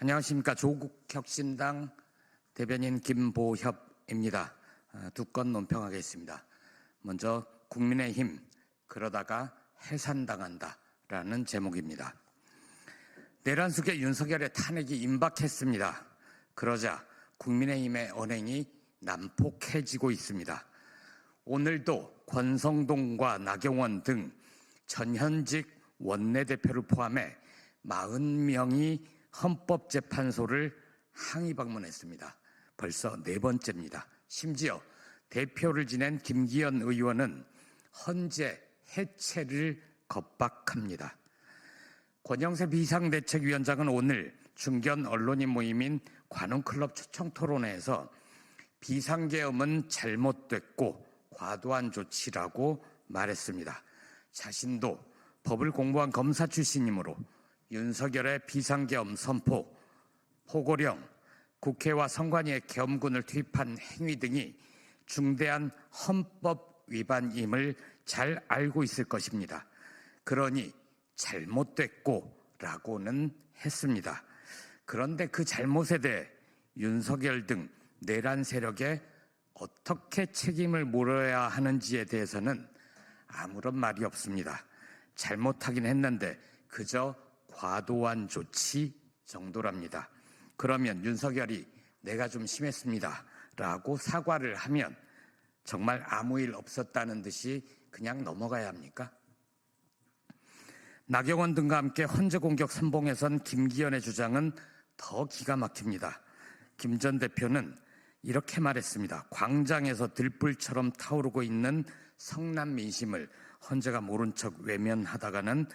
안녕하십니까. 조국혁신당 대변인 김보협입니다. 두 건 논평하겠습니다. 먼저 국민의힘 그러다가 해산당한다라는 제목입니다. 내란 속에 윤석열의 탄핵이 임박했습니다. 그러자 국민의힘의 언행이 난폭해지고 있습니다. 오늘도 권성동과 나경원 등 전현직 원내대표를 포함해 40명이 헌법재판소를 항의 방문했습니다. 벌써 4번째입니다. 심지어 대표를 지낸 김기현 의원은 헌재 해체를 겁박합니다. 권영세 비상대책위원장은 오늘 중견 언론인 모임인 관훈클럽 초청토론회에서 비상계엄은 잘못됐고 과도한 조치라고 말했습니다. 자신도 법을 공부한 검사 출신이므로 윤석열의 비상계엄 선포, 포고령, 국회와 선관위의 계엄군을 투입한 행위 등이 중대한 헌법 위반임을 잘 알고 있을 것입니다. 그러니 잘못됐고 라고는 했습니다. 그런데 그 잘못에 대해 윤석열 등 내란 세력에 어떻게 책임을 물어야 하는지에 대해서는 아무런 말이 없습니다. 잘못하긴 했는데 그저 과도한 조치 정도랍니다. 그러면 윤석열이 내가 좀 심했습니다 라고 사과를 하면 정말 아무 일 없었다는 듯이 그냥 넘어가야 합니까? 나경원 등과 함께 헌재 공격 선봉에 선 김기현의 주장은 더 기가 막힙니다. 김 전 대표는 이렇게 말했습니다. 광장에서 들불처럼 타오르고 있는 성남 민심을 헌재가 모른 척 외면하다가는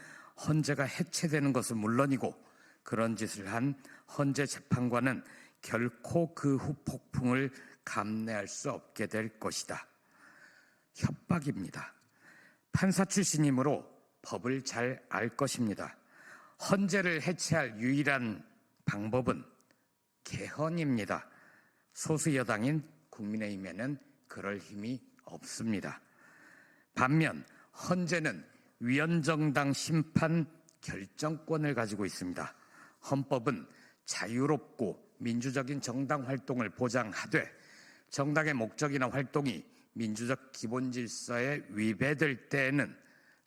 헌재가 해체되는 것은 물론이고 그런 짓을 한 헌재 재판관은 결코 그 후 폭풍을 감내할 수 없게 될 것이다. 협박입니다. 판사 출신이므로 법을 잘 알 것입니다. 헌재를 해체할 유일한 방법은 개헌입니다. 소수 여당인 국민의힘에는 그럴 힘이 없습니다. 반면 헌재는 위헌정당 심판 결정권을 가지고 있습니다. 헌법은 자유롭고 민주적인 정당 활동을 보장하되 정당의 목적이나 활동이 민주적 기본 질서에 위배될 때에는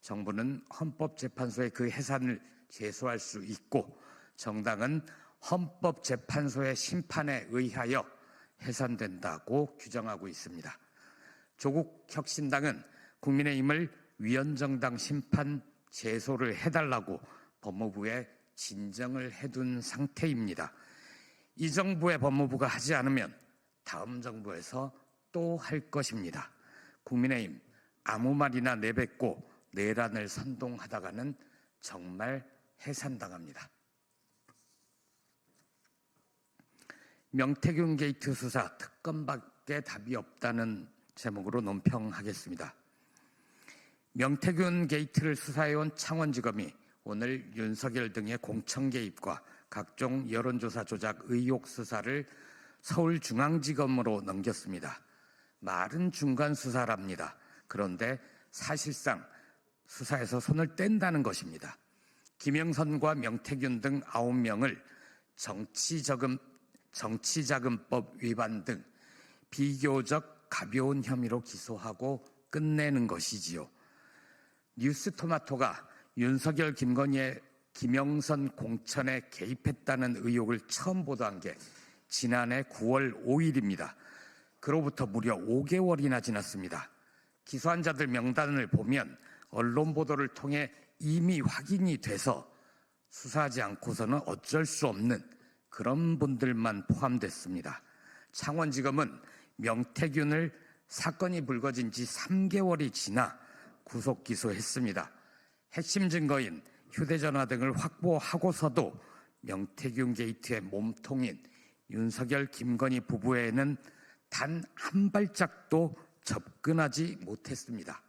정부는 헌법재판소에 그 해산을 제소할 수 있고 정당은 헌법재판소의 심판에 의하여 해산된다고 규정하고 있습니다. 조국혁신당은 국민의힘을 위헌정당 심판 제소를 해달라고 법무부에 진정을 해둔 상태입니다. 이 정부의 법무부가 하지 않으면 다음 정부에서 또 할 것입니다. 국민의힘 아무 말이나 내뱉고 내란을 선동하다가는 정말 해산당합니다. 명태균 게이트 수사 특검밖에 답이 없다는 제목으로 논평하겠습니다. 명태균 게이트를 수사해온 창원지검이 오늘 윤석열 등의 공천 개입과 각종 여론조사 조작 의혹 수사를 서울중앙지검으로 넘겼습니다. 말은 중간 수사랍니다. 그런데 사실상 수사에서 손을 뗀다는 것입니다. 김영선과 명태균 등 9명을 정치자금법 위반 등 비교적 가벼운 혐의로 기소하고 끝내는 것이지요. 뉴스토마토가 윤석열, 김건희의 김영선 공천에 개입했다는 의혹을 처음 보도한 게 지난해 9월 5일입니다. 그로부터 무려 5개월이나 지났습니다. 기소한 자들 명단을 보면 언론 보도를 통해 이미 확인이 돼서 수사하지 않고서는 어쩔 수 없는 그런 분들만 포함됐습니다. 창원지검은 명태균을 사건이 불거진 지 3개월이 지나 구속 기소했습니다. 핵심 증거인 휴대전화 등을 확보하고서도 명태균 게이트의 몸통인 윤석열, 김건희 부부에는 단 한 발짝도 접근하지 못했습니다.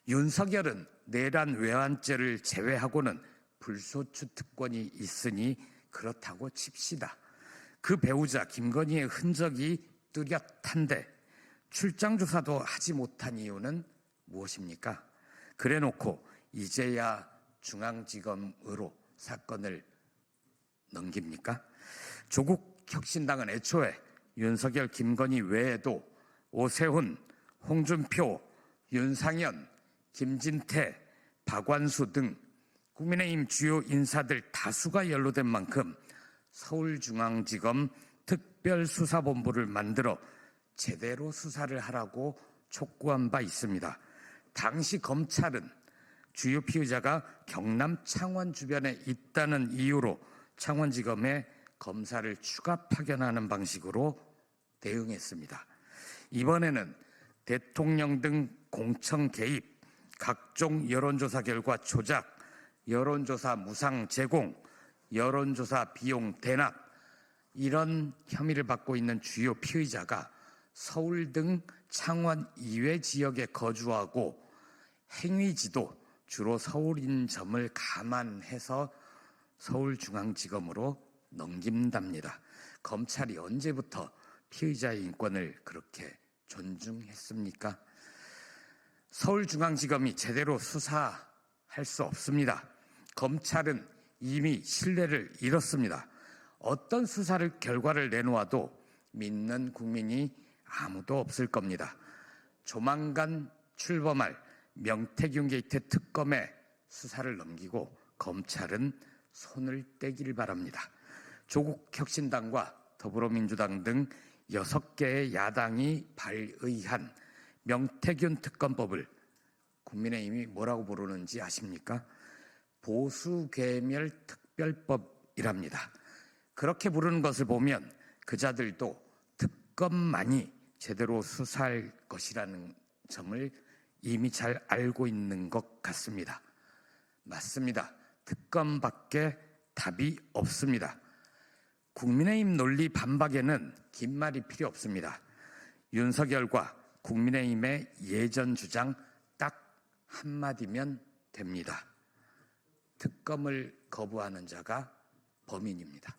윤석열은 내란 외환죄를 제외하고는 불소추 특권이 있으니 그렇다고 칩시다. 그 배우자 김건희의 흔적이 뚜렷한데 출장 조사도 하지 못한 이유는 무엇입니까? 그래놓고 이제야 중앙지검으로 사건을 넘깁니까? 조국 혁신당은 애초에 윤석열, 김건희 외에도 오세훈, 홍준표, 윤상현, 김진태, 박완수 등 국민의힘 주요 인사들 다수가 연루된 만큼 서울중앙지검 특별수사본부를 만들어 제대로 수사를 하라고 촉구한 바 있습니다. 당시 검찰은 주요 피의자가 경남 창원 주변에 있다는 이유로 창원지검에 검사를 추가 파견하는 방식으로 대응했습니다. 이번에는 대통령 등 공청 개입, 각종 여론조사 결과 조작, 여론조사 무상 제공, 여론조사 비용 대납 이런 혐의를 받고 있는 주요 피의자가 서울 등 창원 이외 지역에 거주하고 행위지도 주로 서울인 점을 감안해서 서울중앙지검으로 넘긴답니다. 검찰이 언제부터 피의자의 인권을 그렇게 존중했습니까? 서울중앙지검이 제대로 수사할 수 없습니다. 검찰은 이미 신뢰를 잃었습니다. 어떤 수사를 결과를 내놓아도 믿는 국민이 아무도 없을 겁니다. 조만간 출범할 명태균 게이트 특검에 수사를 넘기고 검찰은 손을 떼길 바랍니다. 조국 혁신당과 더불어민주당 등 6개의 야당이 발의한 명태균 특검법을 국민의힘이 뭐라고 부르는지 아십니까? 보수괴멸 특별법이랍니다. 그렇게 부르는 것을 보면 그자들도 특검만이 제대로 수사할 것이라는 점을 이미 잘 알고 있는 것 같습니다. 맞습니다. 특검밖에 답이 없습니다. 국민의힘 논리 반박에는 긴 말이 필요 없습니다. 윤석열과 국민의힘의 예전 주장 딱 한마디면 됩니다. 특검을 거부하는 자가 범인입니다.